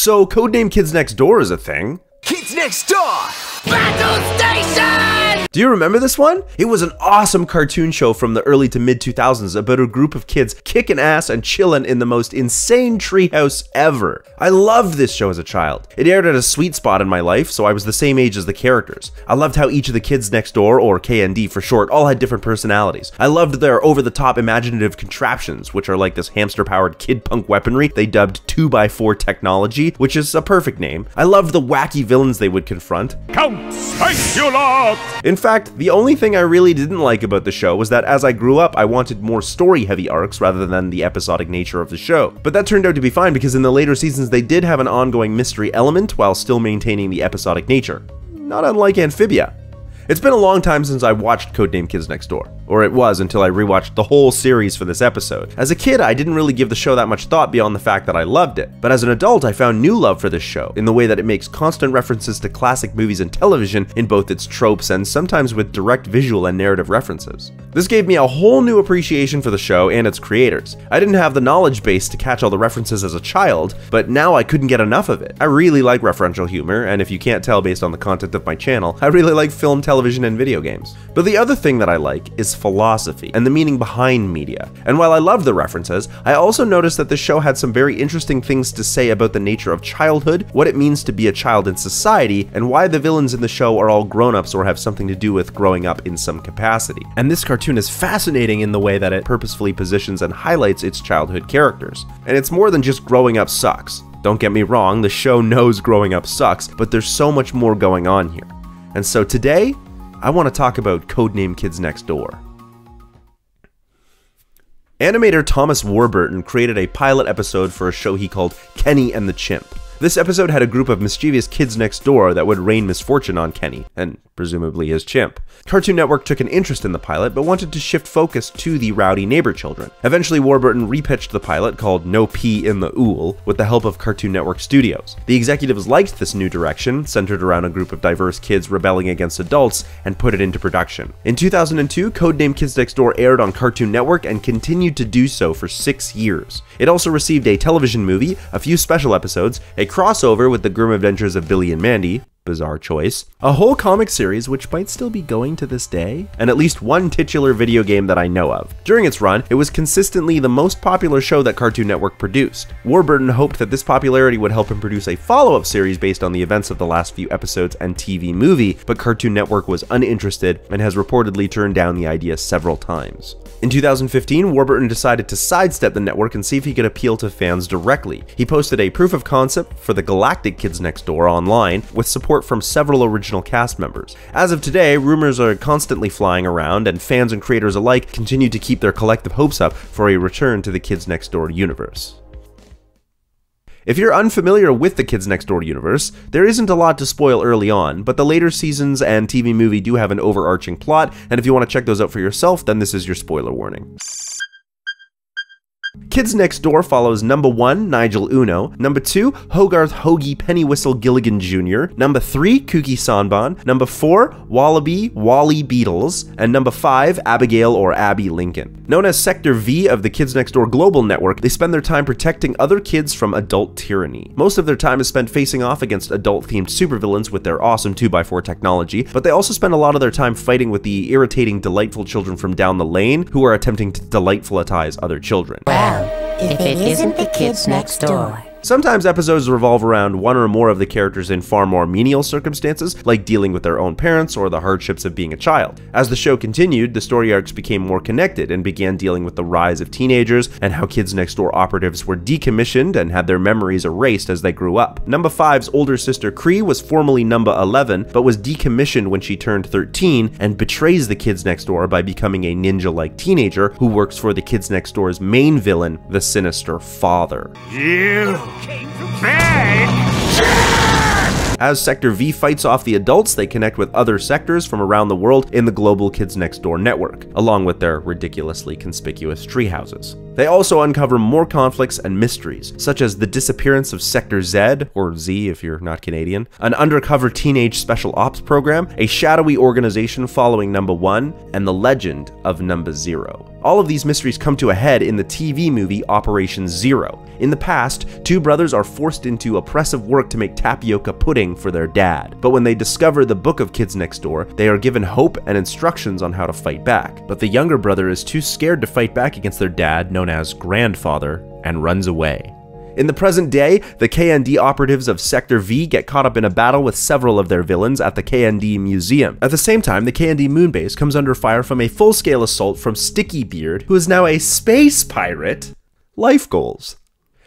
So, Codename Kids Next Door is a thing. Kids Next Door! Battle Station! Do you remember this one? It was an awesome cartoon show from the early to mid 2000s about a group of kids kicking ass and chilling in the most insane treehouse ever. I loved this show as a child. It aired at a sweet spot in my life, so I was the same age as the characters. I loved how each of the kids next door, or KND for short, all had different personalities. I loved their over-the-top imaginative contraptions, which are like this hamster-powered kid punk weaponry they dubbed 2x4 technology, which is a perfect name. I loved the wacky villains they would confront. Count Sexuality! In fact, the only thing I really didn't like about the show was that as I grew up, I wanted more story-heavy arcs rather than the episodic nature of the show. But that turned out to be fine because in the later seasons they did have an ongoing mystery element while still maintaining the episodic nature. Not unlike Amphibia. It's been a long time since I watched Codename Kids Next Door. Or it was until I rewatched the whole series for this episode. As a kid, I didn't really give the show that much thought beyond the fact that I loved it. But as an adult, I found new love for this show, in the way that it makes constant references to classic movies and television in both its tropes and sometimes with direct visual and narrative references. This gave me a whole new appreciation for the show and its creators. I didn't have the knowledge base to catch all the references as a child, but now I couldn't get enough of it. I really like referential humor, and if you can't tell based on the content of my channel, I really like film, television, and video games. But the other thing that I like is philosophy and the meaning behind media. And while I love the references, I also noticed that the show had some very interesting things to say about the nature of childhood, what it means to be a child in society, and why the villains in the show are all grown-ups or have something to do with growing up in some capacity. And this cartoon is fascinating in the way that it purposefully positions and highlights its childhood characters. And it's more than just growing up sucks. Don't get me wrong, the show knows growing up sucks, but there's so much more going on here. And so today, I want to talk about Codename Kids Next Door. Animator Thomas Warburton created a pilot episode for a show he called Kenny and the Chimp. This episode had a group of mischievous kids next door that would rain misfortune on Kenny, and presumably his chimp. Cartoon Network took an interest in the pilot, but wanted to shift focus to the rowdy neighbor children. Eventually, Warburton repitched the pilot, called No Pee in the Ool, with the help of Cartoon Network Studios. The executives liked this new direction, centered around a group of diverse kids rebelling against adults, and put it into production. In 2002, Codename Kids Next Door aired on Cartoon Network and continued to do so for 6 years. It also received a television movie, a few special episodes, a crossover with the Grim Adventures of Billy and Mandy, bizarre choice, a whole comic series which might still be going to this day, and at least one titular video game that I know of. During its run, it was consistently the most popular show that Cartoon Network produced. Warburton hoped that this popularity would help him produce a follow-up series based on the events of the last few episodes and TV movie, but Cartoon Network was uninterested and has reportedly turned down the idea several times. In 2015, Warburton decided to sidestep the network and see if he could appeal to fans directly. He posted a proof of concept for the Galactic Kids Next Door online with support from several original cast members. As of today, rumors are constantly flying around, and fans and creators alike continue to keep their collective hopes up for a return to the Kids Next Door universe. If you're unfamiliar with the Kids Next Door universe, there isn't a lot to spoil early on, but the later seasons and TV movie do have an overarching plot, and if you want to check those out for yourself, then this is your spoiler warning. Kids Next Door follows number 1, Nigel Uno, number 2, Hogarth Hoagie Pennywhistle Gilligan Jr., number 3, Kooky Sanbon, number 4, Wallaby Wally Beatles, and number 5, Abigail or Abby Lincoln. Known as Sector V of the Kids Next Door global network, they spend their time protecting other kids from adult tyranny. Most of their time is spent facing off against adult-themed supervillains with their awesome 2x4 technology, but they also spend a lot of their time fighting with the irritating, delightful children from down the lane who are attempting to delightfulitize other children. Well, if it isn't the Kids Next Door. Sometimes episodes revolve around one or more of the characters in far more menial circumstances, like dealing with their own parents or the hardships of being a child. As the show continued, the story arcs became more connected and began dealing with the rise of teenagers and how Kids Next Door operatives were decommissioned and had their memories erased as they grew up. Number 5's older sister Cree was formerly number 11, but was decommissioned when she turned 13 and betrays the Kids Next Door by becoming a ninja-like teenager who works for the Kids Next Door's main villain, the sinister father. You beg! As Sector V fights off the adults, they connect with other sectors from around the world in the global Kids Next Door network, along with their ridiculously conspicuous treehouses. They also uncover more conflicts and mysteries, such as the disappearance of Sector Z, or Z if you're not Canadian, an undercover teenage special ops program, a shadowy organization following number 1, and the legend of number 0. All of these mysteries come to a head in the TV movie Operation Zero. In the past, two brothers are forced into oppressive work to make tapioca pudding for their dad. But when they discover the book of Kids Next Door, they are given hope and instructions on how to fight back. But the younger brother is too scared to fight back against their dad, known as Grandfather, and runs away. In the present day, the KND operatives of Sector V get caught up in a battle with several of their villains at the KND Museum. At the same time, the KND moonbase comes under fire from a full-scale assault from Sticky Beard, who is now a space pirate. Life goals.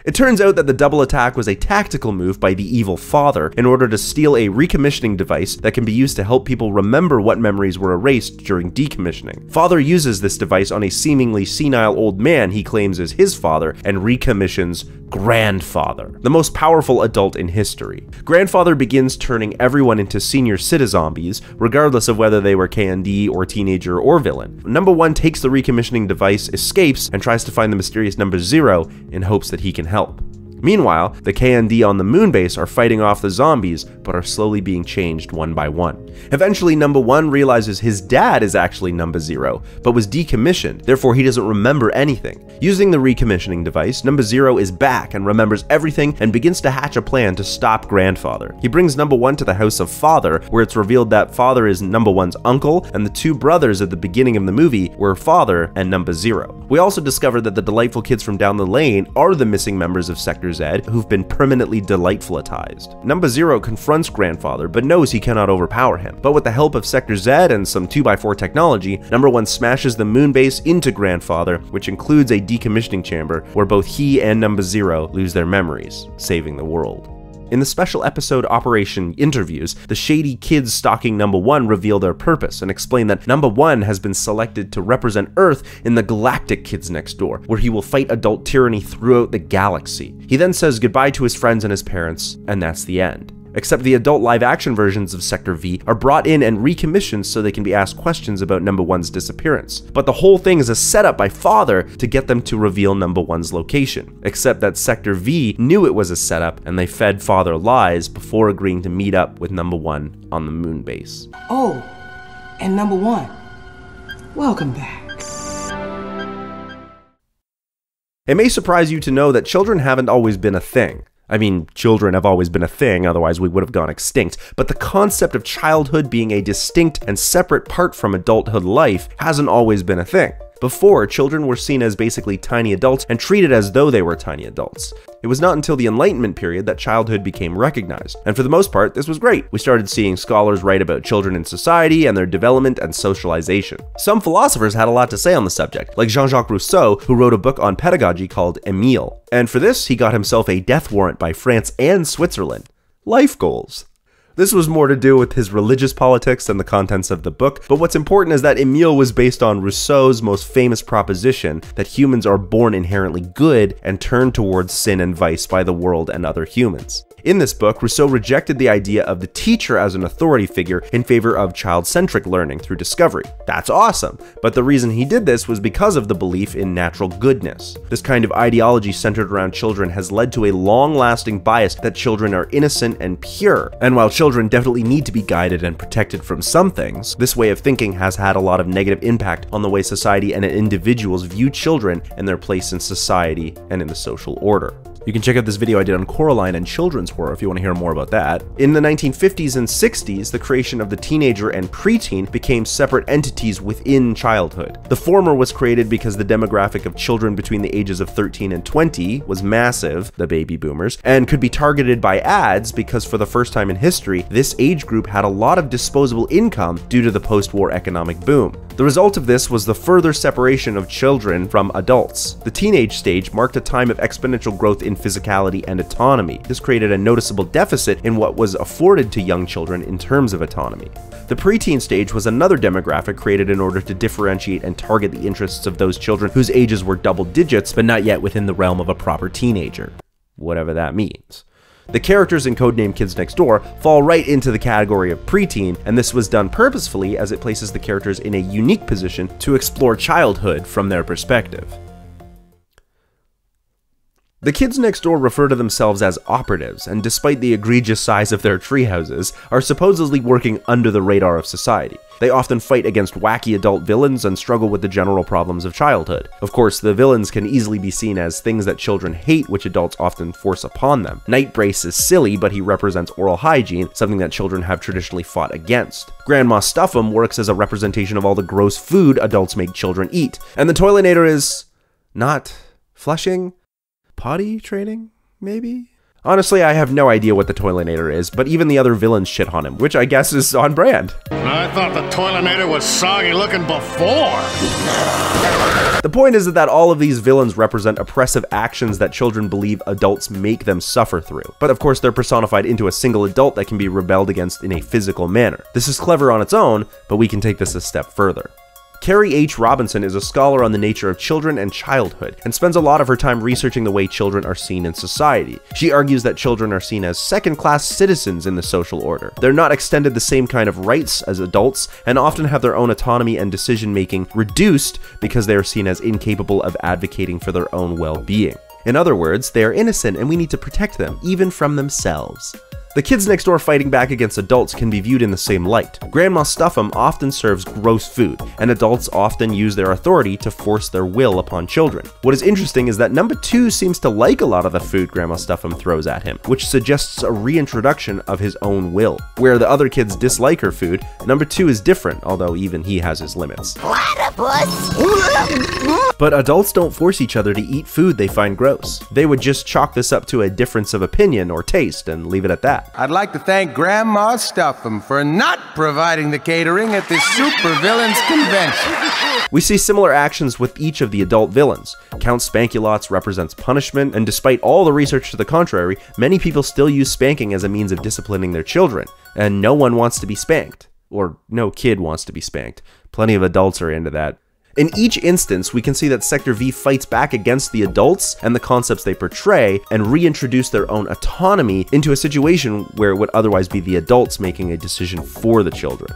It turns out that the double attack was a tactical move by the evil father in order to steal a recommissioning device that can be used to help people remember what memories were erased during decommissioning. Father uses this device on a seemingly senile old man he claims is his father and recommissions Grandfather, the most powerful adult in history. Grandfather begins turning everyone into senior citizombies, regardless of whether they were KND or teenager or villain. Number 1 takes the recommissioning device, escapes, and tries to find the mysterious number 0 in hopes that he can help. Meanwhile, the KND on the moonbase are fighting off the zombies, but are slowly being changed one by one. Eventually, number 1 realizes his dad is actually number 0, but was decommissioned, therefore he doesn't remember anything. Using the recommissioning device, number 0 is back and remembers everything and begins to hatch a plan to stop Grandfather. He brings number 1 to the house of Father, where it's revealed that Father is number 1's uncle, and the two brothers at the beginning of the movie were Father and number 0. We also discover that the delightful kids from down the lane are the missing members of Sector Z, who've been permanently delightfulatized. Number 0 confronts Grandfather, but knows he cannot overpower him. But with the help of Sector Z and some 2x4 technology, number 1 smashes the moonbase into Grandfather, which includes a decommissioning chamber where both he and number 0 lose their memories, saving the world. In the special episode Operation Interviews, the shady kids stalking number 1 reveal their purpose and explain that number 1 has been selected to represent Earth in the galactic Kids Next Door, where he will fight adult tyranny throughout the galaxy. He then says goodbye to his friends and his parents, and that's the end. Except the adult live-action versions of Sector V are brought in and recommissioned so they can be asked questions about number 1's disappearance. But the whole thing is a setup by Father to get them to reveal number 1's location. Except that Sector V knew it was a setup and they fed Father lies before agreeing to meet up with number 1 on the moon base. Oh, and number 1, welcome back. It may surprise you to know that children haven't always been a thing. I mean, children have always been a thing, otherwise we would have gone extinct, but the concept of childhood being a distinct and separate part from adulthood life hasn't always been a thing. Before, children were seen as basically tiny adults and treated as though they were tiny adults. It was not until the Enlightenment period that childhood became recognized, and for the most part, this was great. We started seeing scholars write about children in society and their development and socialization. Some philosophers had a lot to say on the subject, like Jean-Jacques Rousseau, who wrote a book on pedagogy called Emile. And for this, he got himself a death warrant by France and Switzerland. Life goals. This was more to do with his religious politics than the contents of the book, but what's important is that Emile was based on Rousseau's most famous proposition that humans are born inherently good and turned towards sin and vice by the world and other humans. In this book, Rousseau rejected the idea of the teacher as an authority figure in favor of child-centric learning through discovery. That's awesome, but the reason he did this was because of the belief in natural goodness. This kind of ideology centered around children has led to a long-lasting bias that children are innocent and pure. And while children definitely need to be guided and protected from some things, this way of thinking has had a lot of negative impact on the way society and individuals view children and their place in society and in the social order. You can check out this video I did on Coraline and children's horror if you want to hear more about that. In the 1950s and 60s, the creation of the teenager and preteen became separate entities within childhood. The former was created because the demographic of children between the ages of 13 and 20 was massive, the baby boomers, and could be targeted by ads because for the first time in history, this age group had a lot of disposable income due to the post-war economic boom. The result of this was the further separation of children from adults. The teenage stage marked a time of exponential growth in physicality and autonomy. This created a noticeable deficit in what was afforded to young children in terms of autonomy. The preteen stage was another demographic created in order to differentiate and target the interests of those children whose ages were double digits but not yet within the realm of a proper teenager. Whatever that means. The characters in Codename Kids Next Door fall right into the category of preteen, and this was done purposefully as it places the characters in a unique position to explore childhood from their perspective. The kids next door refer to themselves as operatives, and despite the egregious size of their treehouses, are supposedly working under the radar of society. They often fight against wacky adult villains and struggle with the general problems of childhood. Of course, the villains can easily be seen as things that children hate, which adults often force upon them. Nightbrace is silly, but he represents oral hygiene, something that children have traditionally fought against. Grandma Stuff-'Em works as a representation of all the gross food adults make children eat. And the Toilinator is not flushing? Potty training, maybe? Honestly, I have no idea what the Toilinator is, but even the other villains shit on him, which I guess is on brand. I thought the Toilinator was soggy looking before. The point is that all of these villains represent oppressive actions that children believe adults make them suffer through. But of course, they're personified into a single adult that can be rebelled against in a physical manner. This is clever on its own, but we can take this a step further. Kerry H Robinson is a scholar on the nature of children and childhood, and spends a lot of her time researching the way children are seen in society. She argues that children are seen as second-class citizens in the social order. They're not extended the same kind of rights as adults, and often have their own autonomy and decision-making reduced because they are seen as incapable of advocating for their own well-being. In other words, they are innocent and we need to protect them, even from themselves. The kids next door fighting back against adults can be viewed in the same light. Grandma Stuff-'Em often serves gross food, and adults often use their authority to force their will upon children. What is interesting is that number 2 seems to like a lot of the food Grandma Stuff-'Em throws at him, which suggests a reintroduction of his own will. Where the other kids dislike her food, number 2 is different, although even he has his limits. Platypus! But adults don't force each other to eat food they find gross. They would just chalk this up to a difference of opinion or taste and leave it at that. I'd like to thank Grandma Stuff-'Em for not providing the catering at this supervillains convention. We see similar actions with each of the adult villains. Count Spankulots represents punishment, and despite all the research to the contrary, many people still use spanking as a means of disciplining their children, and no one wants to be spanked. Or no kid wants to be spanked. Plenty of adults are into that. In each instance, we can see that Sector V fights back against the adults and the concepts they portray, and reintroduce their own autonomy into a situation where it would otherwise be the adults making a decision for the children.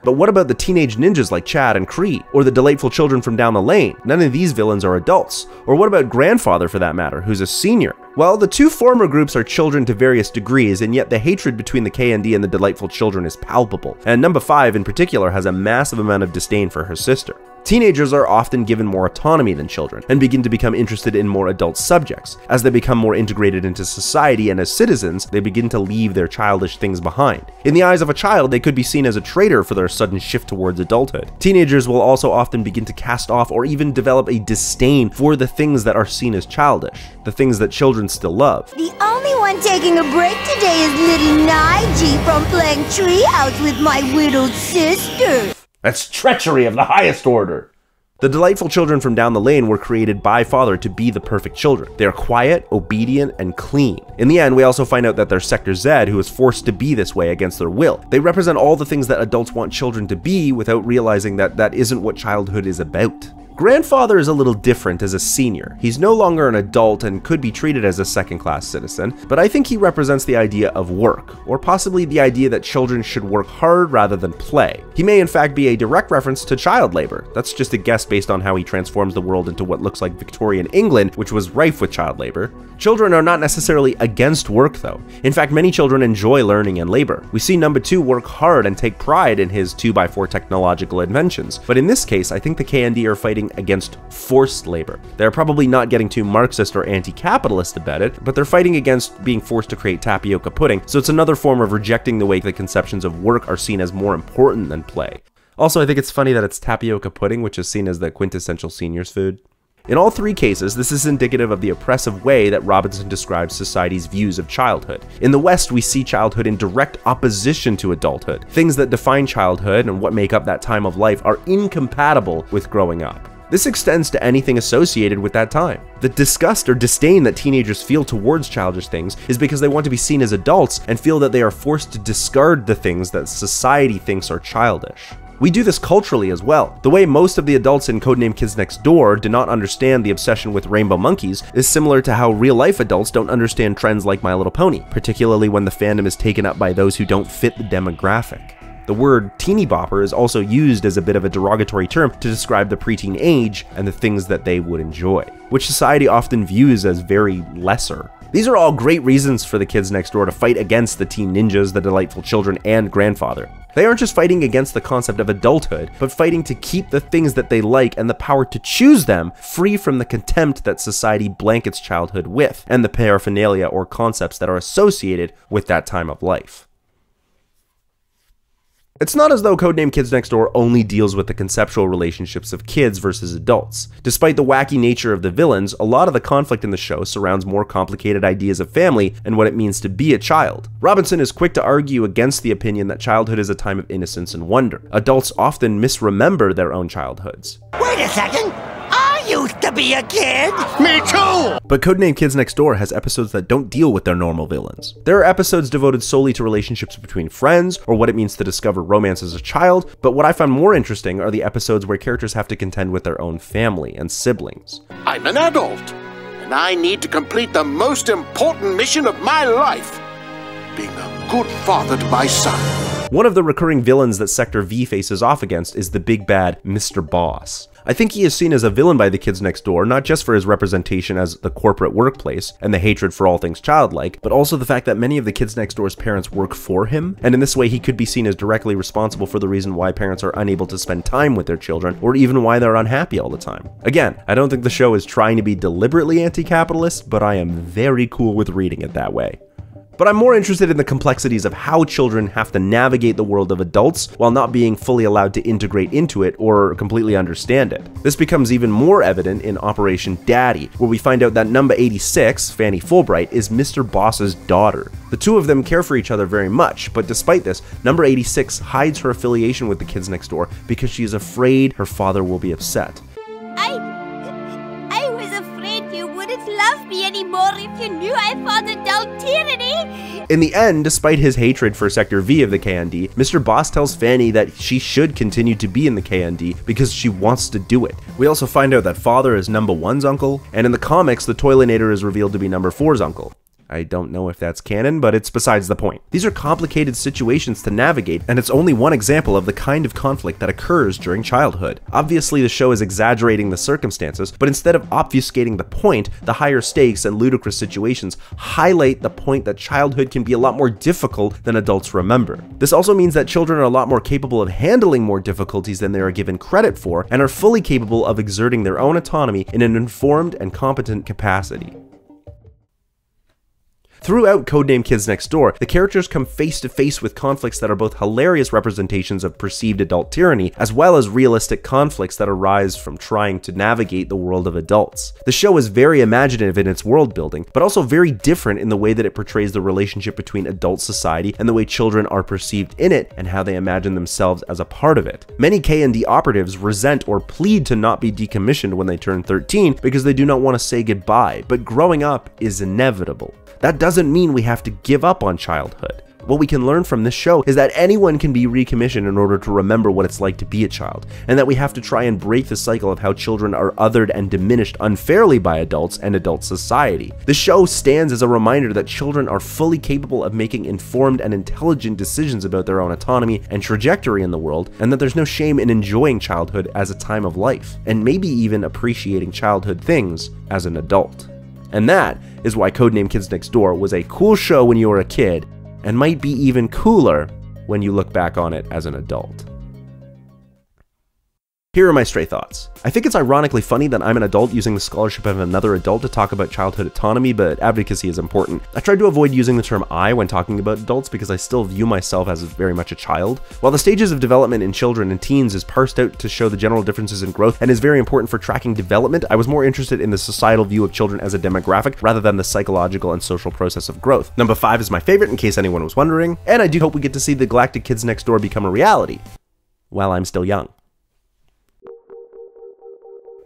But what about the teenage ninjas like Chad and Cree, or the delightful children from down the lane? None of these villains are adults. Or what about Grandfather for that matter, who's a senior? Well, the two former groups are children to various degrees, and yet the hatred between the K&D and the delightful children is palpable, and number 5 in particular has a massive amount of disdain for her sister. Teenagers are often given more autonomy than children, and begin to become interested in more adult subjects. As they become more integrated into society and as citizens, they begin to leave their childish things behind. In the eyes of a child, they could be seen as a traitor for their sudden shift towards adulthood. Teenagers will also often begin to cast off or even develop a disdain for the things that are seen as childish, the things that children still love. The only one taking a break today is little Nige from playing treehouse with my widowed sister. That's treachery of the highest order. The delightful children from down the lane were created by Father to be the perfect children. They are quiet, obedient, and clean. In the end, we also find out that they're Sector Z, who is forced to be this way against their will. They represent all the things that adults want children to be without realizing that that isn't what childhood is about. Grandfather is a little different as a senior. He's no longer an adult and could be treated as a second-class citizen, but I think he represents the idea of work, or possibly the idea that children should work hard rather than play. He may in fact be a direct reference to child labor. That's just a guess based on how he transforms the world into what looks like Victorian England, which was rife with child labor. Children are not necessarily against work though. In fact, many children enjoy learning and labor. We see number 2 work hard and take pride in his 2x4 technological inventions, but in this case, I think the K&D are fighting against forced labor. They're probably not getting too Marxist or anti-capitalist about it, but they're fighting against being forced to create tapioca pudding, so it's another form of rejecting the way the conceptions of work are seen as more important than play. Also, I think it's funny that it's tapioca pudding, which is seen as the quintessential seniors food. In all 3 cases, this is indicative of the oppressive way that Robinson describes society's views of childhood. In the West, we see childhood in direct opposition to adulthood. Things that define childhood and what make up that time of life are incompatible with growing up. This extends to anything associated with that time. The disgust or disdain that teenagers feel towards childish things is because they want to be seen as adults and feel that they are forced to discard the things that society thinks are childish. We do this culturally as well. The way most of the adults in Codename Kids Next Door do not understand the obsession with rainbow monkeys is similar to how real-life adults don't understand trends like My Little Pony, particularly when the fandom is taken up by those who don't fit the demographic. The word teeny bopper is also used as a bit of a derogatory term to describe the preteen age and the things that they would enjoy, which society often views as very lesser. These are all great reasons for the kids next door to fight against the teen ninjas, the delightful children, and grandfather. They aren't just fighting against the concept of adulthood, but fighting to keep the things that they like and the power to choose them free from the contempt that society blankets childhood with, and the paraphernalia or concepts that are associated with that time of life. It's not as though Codename Kids Next Door only deals with the conceptual relationships of kids versus adults. Despite the wacky nature of the villains, a lot of the conflict in the show surrounds more complicated ideas of family and what it means to be a child. Robinson is quick to argue against the opinion that childhood is a time of innocence and wonder. Adults often misremember their own childhoods. Wait a second! I used to be a kid! Me too! But Codename Kids Next Door has episodes that don't deal with their normal villains. There are episodes devoted solely to relationships between friends, or what it means to discover romance as a child, but what I found more interesting are the episodes where characters have to contend with their own family and siblings. I'm an adult, and I need to complete the most important mission of my life, being a good father to my son. One of the recurring villains that Sector V faces off against is the big bad Mr. Boss. I think he is seen as a villain by the kids next door, not just for his representation as the corporate workplace and the hatred for all things childlike, but also the fact that many of the kids next door's parents work for him, and in this way he could be seen as directly responsible for the reason why parents are unable to spend time with their children, or even why they're unhappy all the time. Again, I don't think the show is trying to be deliberately anti-capitalist, but I am very cool with reading it that way. But I'm more interested in the complexities of how children have to navigate the world of adults while not being fully allowed to integrate into it or completely understand it. This becomes even more evident in Operation Daddy, where we find out that number 86, Fanny Fulbright, is Mr. Boss's daughter. The two of them care for each other very much, but despite this, number 86 hides her affiliation with the kids next door because she is afraid her father will be upset. I was afraid you wouldn't love me anymore if you knew I found adult tyranny. In the end, despite his hatred for Sector V of the KND, Mr. Boss tells Fanny that she should continue to be in the KND because she wants to do it. We also find out that father is number 1's uncle, and in the comics, the Toilinator is revealed to be number 4's uncle. I don't know if that's canon, but it's besides the point. These are complicated situations to navigate, and it's only one example of the kind of conflict that occurs during childhood. Obviously, the show is exaggerating the circumstances, but instead of obfuscating the point, the higher stakes and ludicrous situations highlight the point that childhood can be a lot more difficult than adults remember. This also means that children are a lot more capable of handling more difficulties than they are given credit for, and are fully capable of exerting their own autonomy in an informed and competent capacity. Throughout Codename Kids Next Door, the characters come face to face with conflicts that are both hilarious representations of perceived adult tyranny, as well as realistic conflicts that arise from trying to navigate the world of adults. The show is very imaginative in its world building, but also very different in the way that it portrays the relationship between adult society and the way children are perceived in it, and how they imagine themselves as a part of it. Many K&D operatives resent or plead to not be decommissioned when they turn 13 because they do not want to say goodbye, but growing up is inevitable. That doesn't mean we have to give up on childhood. What we can learn from this show is that anyone can be recommissioned in order to remember what it's like to be a child, and that we have to try and break the cycle of how children are othered and diminished unfairly by adults and adult society. The show stands as a reminder that children are fully capable of making informed and intelligent decisions about their own autonomy and trajectory in the world, and that there's no shame in enjoying childhood as a time of life, and maybe even appreciating childhood things as an adult. And that is why Codename Kids Next Door was a cool show when you were a kid, and might be even cooler when you look back on it as an adult. Here are my stray thoughts. I think it's ironically funny that I'm an adult using the scholarship of another adult to talk about childhood autonomy, but advocacy is important. I tried to avoid using the term I when talking about adults because I still view myself as very much a child. While the stages of development in children and teens is parsed out to show the general differences in growth and is very important for tracking development, I was more interested in the societal view of children as a demographic rather than the psychological and social process of growth. Number 5 is my favorite in case anyone was wondering, and I do hope we get to see the Galactic Kids Next Door become a reality while I'm still young.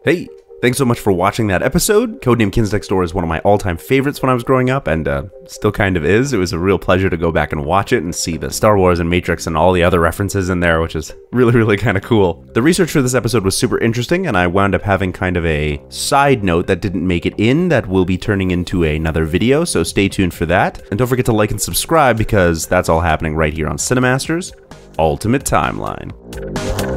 Hey, Thanks so much for watching that episode. Codename Kids Next Door is one of my all-time favorites when I was growing up, and still kind of is. It was a real pleasure to go back and watch it and see the Star Wars and Matrix and all the other references in there, which is really kind of cool. The research for this episode was super interesting, and I wound up having kind of a side note that didn't make it in that will be turning into another video, so stay tuned for that. And don't forget to like and subscribe, because that's all happening right here on Cinemasters Ultimate Timeline.